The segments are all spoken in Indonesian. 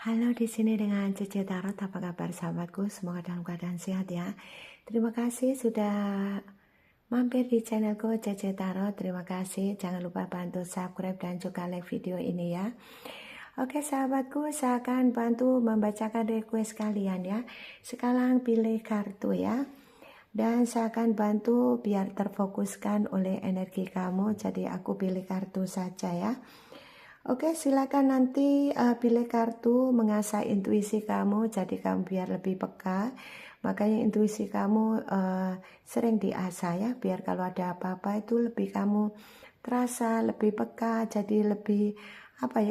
Halo, di sini dengan Cece Tarot. Apa kabar sahabatku? Semoga dalam keadaan sehat ya. Terima kasih sudah mampir di channelku Cece Tarot. Terima kasih. Jangan lupa bantu subscribe dan juga like video ini ya. Oke sahabatku, saya akan bantu membacakan request kalian ya. Sekarang pilih kartu ya. Dan saya akan bantu biar terfokuskan oleh energi kamu. Jadi aku pilih kartu saja ya. Oke, silakan nanti pilih kartu, mengasah intuisi kamu, jadi kamu biar lebih peka. Makanya intuisi kamu sering diasah ya, biar kalau ada apa-apa itu lebih kamu terasa, lebih peka, jadi lebih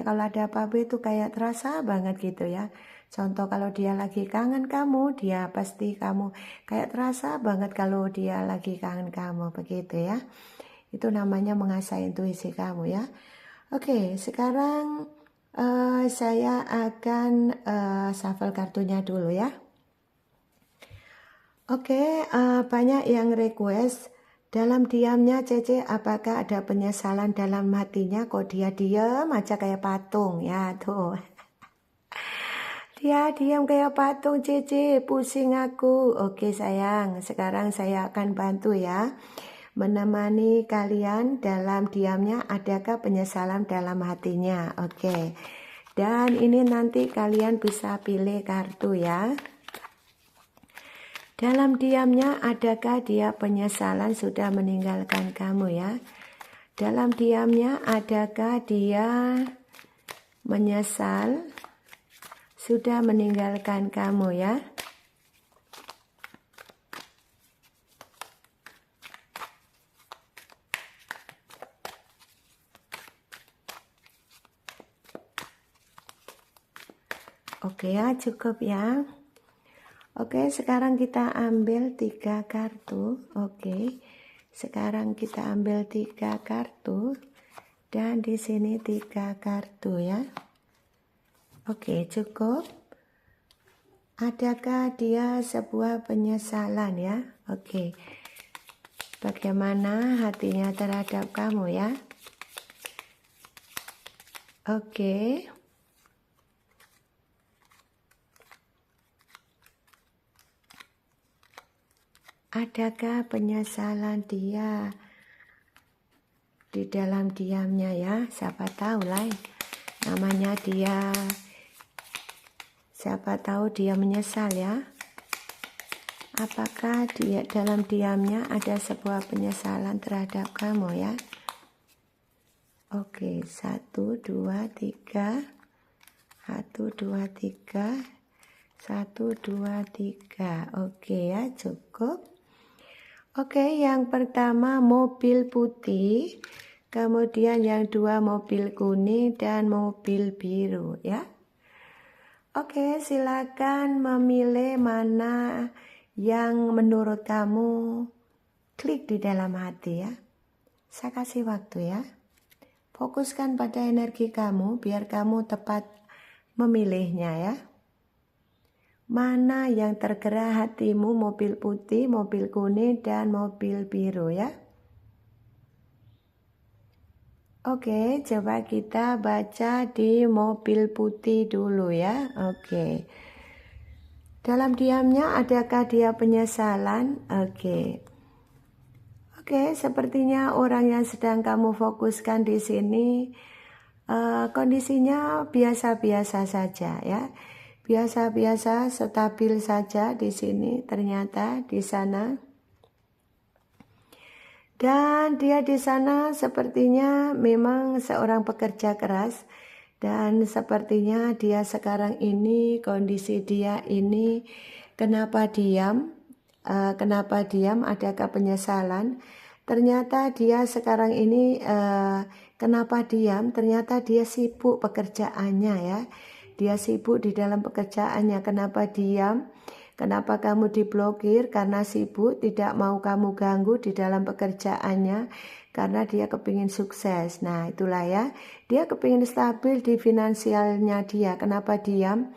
kalau ada apa-apa itu kayak terasa banget gitu ya. Contoh kalau dia lagi kangen kamu, dia pasti kamu kayak terasa banget kalau dia lagi kangen kamu, begitu ya. Itu namanya mengasah intuisi kamu ya. Oke, sekarang saya akan shuffle kartunya dulu ya. Oke, banyak yang request dalam diamnya Cece, apakah ada penyesalan dalam hatinya? Kok dia diam aja kayak patung ya tuh. Dia diam kayak patung Cece, pusing aku. Oke sayang, sekarang saya akan bantu ya. Menemani kalian dalam diamnya, adakah penyesalan dalam hatinya? Oke. Dan ini nanti kalian bisa pilih kartu ya. Dalam diamnya, adakah dia penyesalan sudah meninggalkan kamu ya? Dalam diamnya, adakah dia menyesal sudah meninggalkan kamu ya? Oke ya, cukup ya. Oke, sekarang kita ambil 3 kartu. Oke, sekarang kita ambil 3 kartu. Dan di sini 3 kartu ya. Oke, cukup. Adakah dia sebuah penyesalan ya? Oke. Bagaimana hatinya terhadap kamu ya? Oke. Adakah penyesalan dia di dalam diamnya ya? Siapa tahu lah, namanya dia, siapa tahu dia menyesal ya. Apakah dia dalam diamnya ada sebuah penyesalan terhadap kamu ya? Oke, 1, 2, 3. 1, 2, 3. 1, 2, 3. Oke ya, cukup. Oke, yang pertama mobil putih, kemudian yang 2 mobil kuning dan mobil biru ya. Oke, silakan memilih mana yang menurut kamu klik di dalam hati ya. Saya kasih waktu ya. Fokuskan pada energi kamu biar kamu tepat memilihnya ya. Mana yang tergerak hatimu, mobil putih, mobil kuning, dan mobil biru ya. Oke, coba kita baca di mobil putih dulu ya. Oke. Dalam diamnya adakah dia penyesalan? Oke. Oke, sepertinya orang yang sedang kamu fokuskan di sini kondisinya biasa-biasa saja ya. Biasa-biasa, stabil saja di sini, ternyata di sana. Dan dia di sana sepertinya memang seorang pekerja keras. Dan sepertinya dia sekarang ini, kondisi dia ini, kenapa diam? Kenapa diam? Adakah penyesalan? Ternyata dia sekarang ini, kenapa diam? Ternyata dia sibuk pekerjaannya ya. Dia sibuk di dalam pekerjaannya. Kenapa diam? Kenapa kamu diblokir? Karena sibuk, tidak mau kamu ganggu di dalam pekerjaannya. Karena dia kepingin sukses. Nah itulah ya. Dia kepingin stabil di finansialnya dia. Kenapa diam?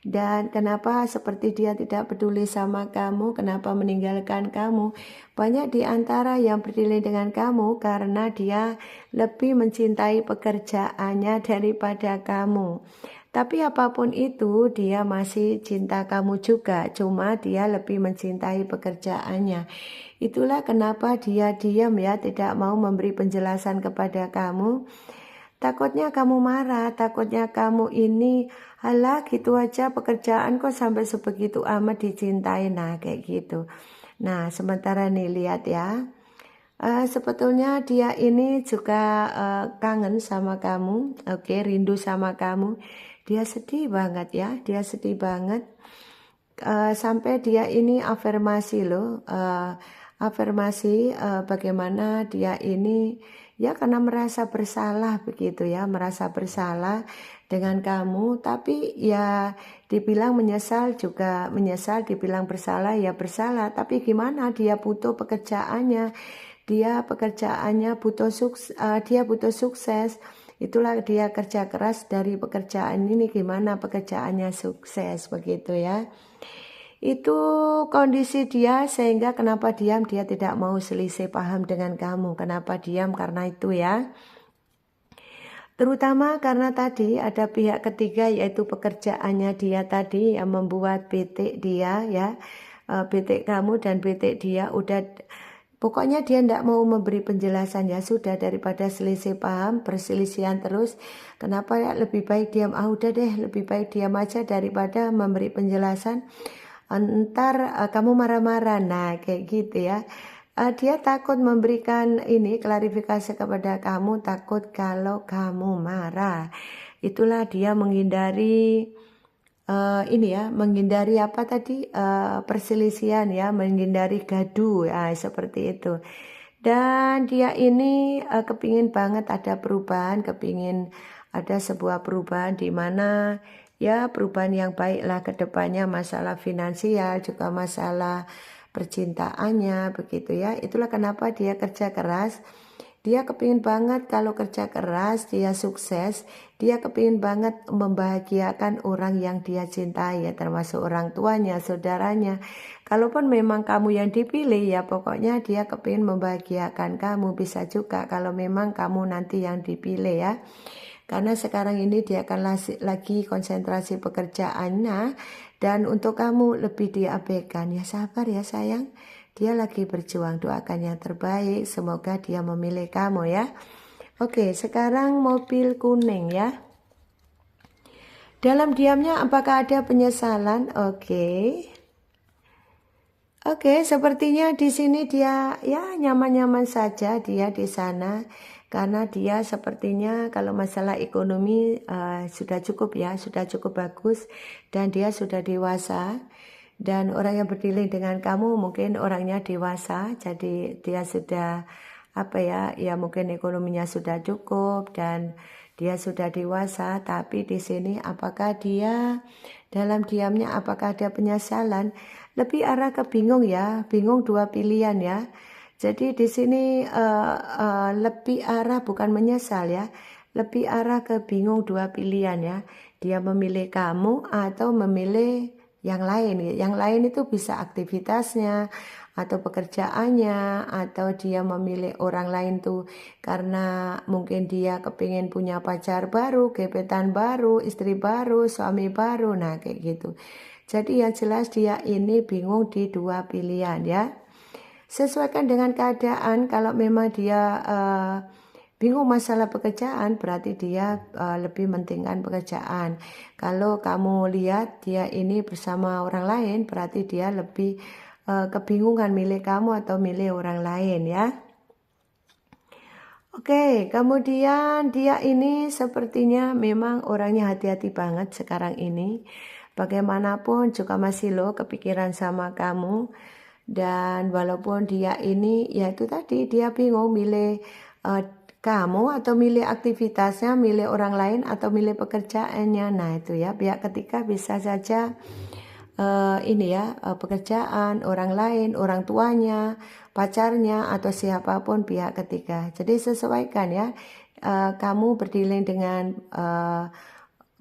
Dan kenapa seperti dia tidak peduli sama kamu? Kenapa meninggalkan kamu? Banyak di antara yang berdiri dengan kamu karena dia lebih mencintai pekerjaannya daripada kamu. Tapi apapun itu dia masih cinta kamu juga, cuma dia lebih mencintai pekerjaannya. Itulah kenapa dia diam ya, tidak mau memberi penjelasan kepada kamu. Takutnya kamu marah, takutnya kamu ini, halah gitu aja pekerjaan kok sampai sebegitu amat dicintai, nah kayak gitu. Nah sementara nih lihat ya, sebetulnya dia ini juga kangen sama kamu, oke, rindu sama kamu. Dia sedih banget ya, dia sedih banget. Sampai dia ini afirmasi loh, afirmasi bagaimana dia ini ya karena merasa bersalah begitu ya, merasa bersalah dengan kamu, tapi ya dibilang menyesal juga menyesal, dibilang bersalah ya bersalah, tapi gimana dia butuh pekerjaannya, dia butuh sukses. Itulah dia kerja keras dari pekerjaan ini, gimana pekerjaannya sukses begitu ya. Itu kondisi dia sehingga kenapa diam, dia tidak mau selisih paham dengan kamu. Kenapa diam? Karena itu ya. Terutama karena tadi ada pihak ketiga yaitu pekerjaannya dia tadi yang membuat bete dia ya. Bete kamu dan bete dia udah, pokoknya dia tidak mau memberi penjelasan ya, sudah daripada selisih paham, perselisihan terus. Kenapa ya lebih baik diam, udah deh lebih baik diam aja daripada memberi penjelasan. Ntar kamu marah-marah, nah kayak gitu ya. Dia takut memberikan ini klarifikasi kepada kamu, takut kalau kamu marah. Itulah dia menghindari ini ya, menghindari apa tadi, perselisihan ya, menghindari gaduh ya, seperti itu. Dan dia ini kepingin banget ada perubahan, kepingin ada sebuah perubahan di mana ya perubahan yang baik lah ke depannya, masalah finansial juga masalah percintaannya begitu ya. Itulah kenapa dia kerja keras. Dia kepingin banget kalau kerja keras, dia sukses, dia kepingin banget membahagiakan orang yang dia cintai ya, termasuk orang tuanya, saudaranya. Kalaupun memang kamu yang dipilih ya pokoknya dia kepingin membahagiakan kamu, bisa juga kalau memang kamu nanti yang dipilih ya. Karena sekarang ini dia akan lagi konsentrasi pekerjaannya dan untuk kamu lebih diabaikan. Ya sabar ya sayang. Dia lagi berjuang, doakan yang terbaik, semoga dia memilih kamu ya. Oke, sekarang mobil kuning ya. Dalam diamnya apakah ada penyesalan? Oke, sepertinya di sini dia ya nyaman-nyaman saja dia di sana. Karena dia sepertinya kalau masalah ekonomi sudah cukup ya, sudah cukup bagus dan dia sudah dewasa. Dan orang yang berdealing dengan kamu mungkin orangnya dewasa, jadi dia sudah ya mungkin ekonominya sudah cukup dan dia sudah dewasa. Tapi di sini apakah dia dalam diamnya apakah ada penyesalan? Lebih arah ke bingung ya, bingung dua pilihan ya. Jadi di sini lebih arah bukan menyesal ya, lebih arah ke bingung dua pilihan ya. Dia memilih kamu atau memilih yang lain. Yang lain itu bisa aktivitasnya atau pekerjaannya, atau dia memilih orang lain tuh karena mungkin dia kepingin punya pacar baru, gebetan baru, istri baru, suami baru, nah kayak gitu. Jadi yang jelas dia ini bingung di dua pilihan ya. Sesuaikan dengan keadaan. Kalau memang dia bingung masalah pekerjaan, berarti dia lebih mentingkan pekerjaan. Kalau kamu lihat dia ini bersama orang lain, berarti dia lebih kebingungan milih kamu atau milih orang lain ya. Oke, kemudian dia ini sepertinya memang orangnya hati-hati banget sekarang ini. Bagaimanapun juga masih kepikiran sama kamu. Dan walaupun dia ini ya itu tadi dia bingung milih kamu atau milih aktivitasnya, milih orang lain atau milih pekerjaannya. Nah itu ya, pihak ketiga bisa saja pekerjaan, orang lain, orang tuanya, pacarnya atau siapapun pihak ketiga. Jadi sesuaikan ya, kamu berdealing dengan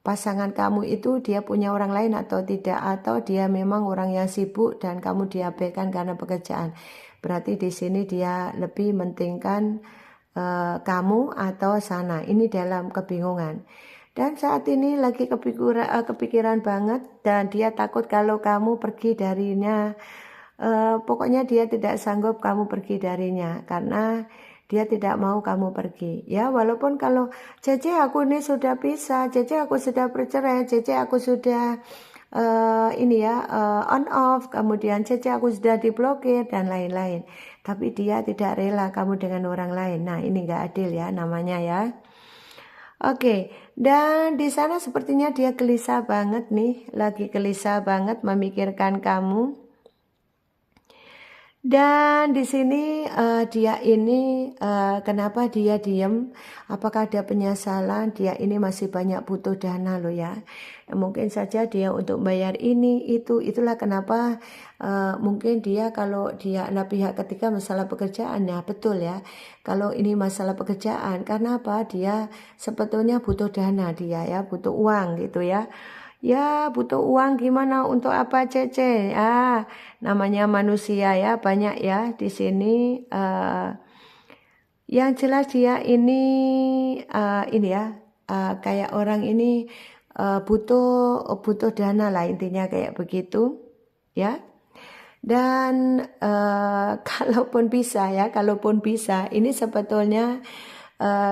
pasangan kamu itu dia punya orang lain atau tidak, atau dia memang orang yang sibuk dan kamu diabaikan karena pekerjaan. Berarti di sini dia lebih mentingkan kamu atau sana. Ini dalam kebingungan. Dan saat ini lagi kepikiran banget dan dia takut kalau kamu pergi darinya. Pokoknya dia tidak sanggup kamu pergi darinya karena dia tidak mau kamu pergi. Ya, walaupun kalau Cece aku ini sudah pisah, Cece aku sudah bercerai, Cece aku sudah on off, kemudian Cece aku sudah diblokir dan lain-lain. Tapi dia tidak rela kamu dengan orang lain. Nah, ini gak adil ya namanya ya. Oke, dan di sana sepertinya dia gelisah banget nih, lagi gelisah banget memikirkan kamu. Dan di sini dia ini kenapa dia diam? Apakah ada penyesalan? Dia ini masih banyak butuh dana loh ya. Mungkin saja dia untuk bayar ini itu, itulah kenapa mungkin dia kalau dia ada pihak ketiga masalah pekerjaan ya betul ya. Kalau ini masalah pekerjaan, karena apa? Dia sebetulnya butuh dana dia ya, butuh uang gitu ya. Ya butuh uang gimana untuk apa Cece? Namanya manusia ya banyak ya di sini. Yang jelas dia ini ya kayak orang ini butuh dana lah intinya kayak begitu ya. Dan kalaupun bisa ini sebetulnya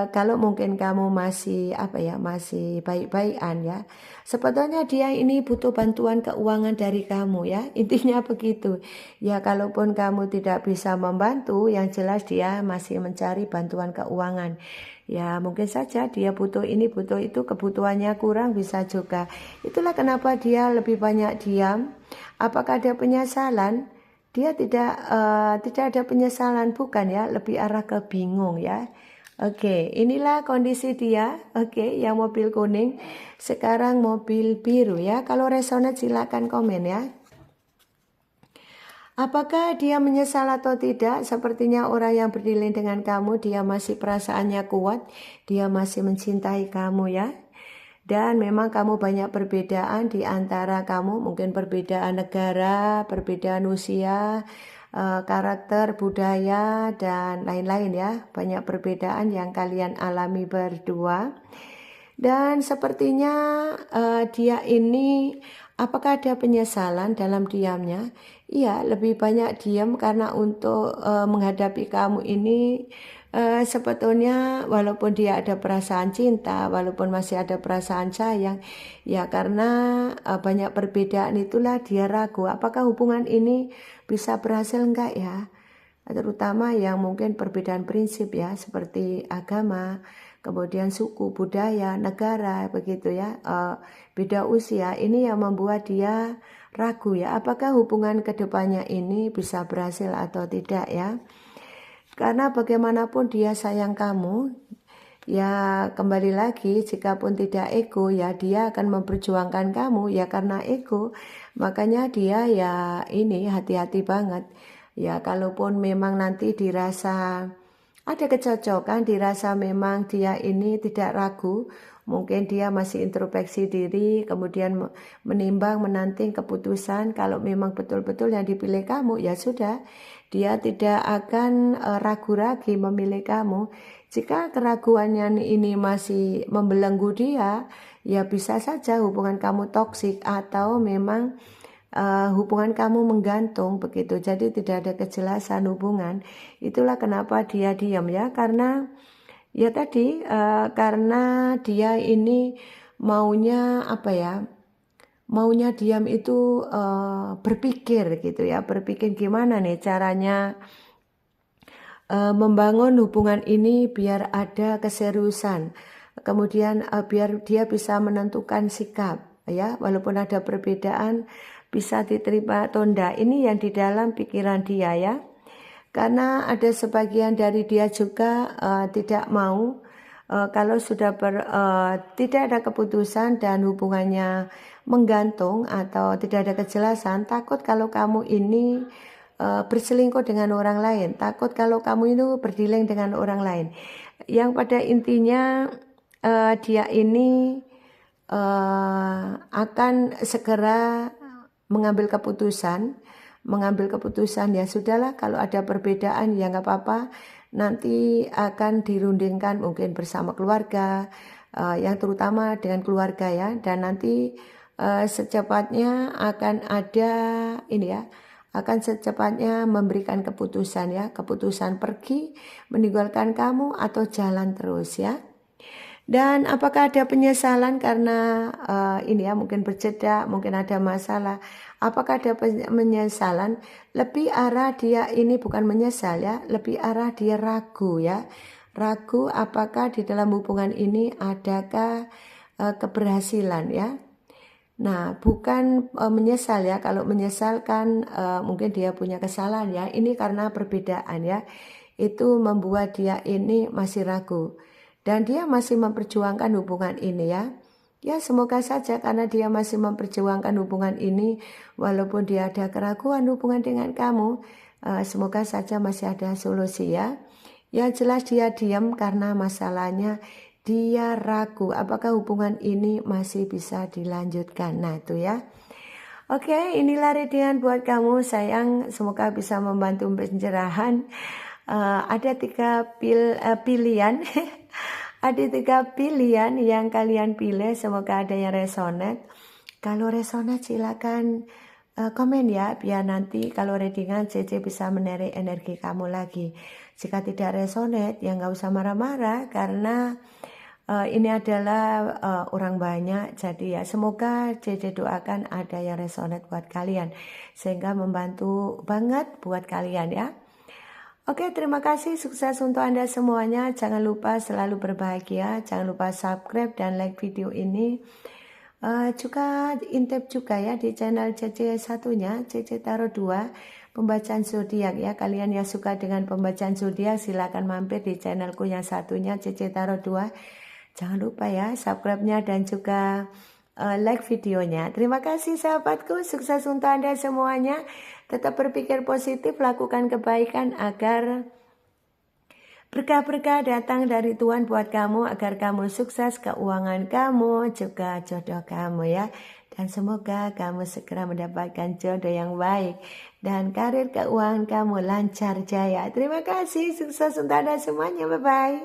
kalau mungkin kamu masih masih baik-baikan ya, sebetulnya dia ini butuh bantuan keuangan dari kamu ya, intinya begitu ya. Kalaupun kamu tidak bisa membantu, yang jelas dia masih mencari bantuan keuangan ya. Mungkin saja dia butuh ini butuh itu, kebutuhannya kurang bisa juga. Itulah kenapa dia lebih banyak diam. Apakah ada penyesalan? Dia tidak ada penyesalan, bukan ya, lebih arah ke bingung ya. Oke, inilah kondisi dia. Oke, yang mobil kuning. Sekarang mobil biru ya. Kalau resonate silakan komen ya. Apakah dia menyesal atau tidak? Sepertinya orang yang berdilin dengan kamu, dia masih perasaannya kuat. Dia masih mencintai kamu ya. Dan memang kamu banyak perbedaan di antara kamu. Mungkin perbedaan negara, perbedaan usia, karakter, budaya, dan lain-lain ya. Banyak perbedaan yang kalian alami berdua. Dan sepertinya dia ini, apakah ada penyesalan dalam diamnya? Iya, lebih banyak diam karena untuk menghadapi kamu ini sebetulnya walaupun dia ada perasaan cinta, walaupun masih ada perasaan sayang, ya karena banyak perbedaan itulah dia ragu. Apakah hubungan ini bisa berhasil enggak ya? Terutama yang mungkin perbedaan prinsip ya, seperti agama, kemudian suku, budaya, negara, begitu ya, beda usia, ini yang membuat dia ragu ya, apakah hubungan kedepannya ini bisa berhasil atau tidak ya. Karena bagaimanapun dia sayang kamu, ya kembali lagi, jika pun tidak ego ya dia akan memperjuangkan kamu ya karena ego. Makanya dia ya ini hati-hati banget. Ya kalaupun memang nanti dirasa ada kecocokan, dirasa memang dia ini tidak ragu, mungkin dia masih introspeksi diri, kemudian menimbang, menanti keputusan. Kalau memang betul-betul yang dipilih kamu, ya sudah, dia tidak akan ragu lagi memilih kamu. Jika keraguannya ini masih membelenggu dia, ya bisa saja hubungan kamu toksik atau memang hubungan kamu menggantung begitu. Jadi tidak ada kejelasan hubungan. Itulah kenapa dia diam ya, karena ya tadi karena dia ini maunya maunya diam itu berpikir gitu ya, berpikir gimana nih caranya membangun hubungan ini biar ada keseriusan, kemudian biar dia bisa menentukan sikap ya, walaupun ada perbedaan bisa diterima atau enggak. Ini yang di dalam pikiran dia ya, karena ada sebagian dari dia juga tidak mau kalau sudah tidak ada keputusan dan hubungannya menggantung atau tidak ada kejelasan, takut kalau kamu ini berselingkuh dengan orang lain, takut kalau kamu itu berdiling dengan orang lain. Yang pada intinya dia ini akan segera mengambil keputusan ya sudahlah, kalau ada perbedaan ya nggak apa-apa, nanti akan dirundingkan mungkin bersama keluarga, yang terutama dengan keluarga ya, dan nanti secepatnya akan ada ini ya, akan secepatnya memberikan keputusan ya, keputusan pergi, meninggalkan kamu atau jalan terus ya. Dan apakah ada penyesalan karena ini ya, mungkin berjeda, mungkin ada masalah. Apakah ada penyesalan? Lebih arah dia ini bukan menyesal ya, lebih arah dia ragu ya. Ragu apakah di dalam hubungan ini adakah keberhasilan ya. Nah, bukan menyesal ya. Kalau menyesal kan mungkin dia punya kesalahan ya. Ini karena perbedaan ya. Itu membuat dia ini masih ragu. Dan dia masih memperjuangkan hubungan ini ya. Ya, semoga saja karena dia masih memperjuangkan hubungan ini, walaupun dia ada keraguan hubungan dengan kamu, semoga saja masih ada solusi ya. Ya jelas dia diam karena masalahnya dia ragu apakah hubungan ini masih bisa dilanjutkan. Nah itu ya. Oke, inilah readingan buat kamu sayang, semoga bisa membantu pencerahan. Ada 3 pilihan. Ada 3 pilihan yang kalian pilih, semoga ada yang resonate. Kalau resonate silakan komen ya, biar nanti kalau readingan CC bisa menarik energi kamu lagi. Jika tidak resonate ya nggak usah marah-marah, karena ini adalah orang banyak, jadi ya semoga CC doakan ada yang resonate buat kalian, sehingga membantu banget buat kalian ya. Oke, terima kasih, sukses untuk Anda semuanya. Jangan lupa selalu berbahagia, jangan lupa subscribe dan like video ini. Juga intip juga ya di channel CC satunya, CC Tarot 2, pembacaan zodiak ya. Kalian yang suka dengan pembacaan zodiak silakan mampir di channelku yang satunya, CC Tarot 2. Jangan lupa ya subscribe-nya dan juga like videonya. Terima kasih sahabatku, sukses untuk Anda semuanya. Tetap berpikir positif, lakukan kebaikan agar berkah-berkah datang dari Tuhan buat kamu, agar kamu sukses, keuangan kamu, juga jodoh kamu ya. Dan semoga kamu segera mendapatkan jodoh yang baik dan karir keuangan kamu lancar jaya. Terima kasih, sukses untuk Anda semuanya, bye-bye.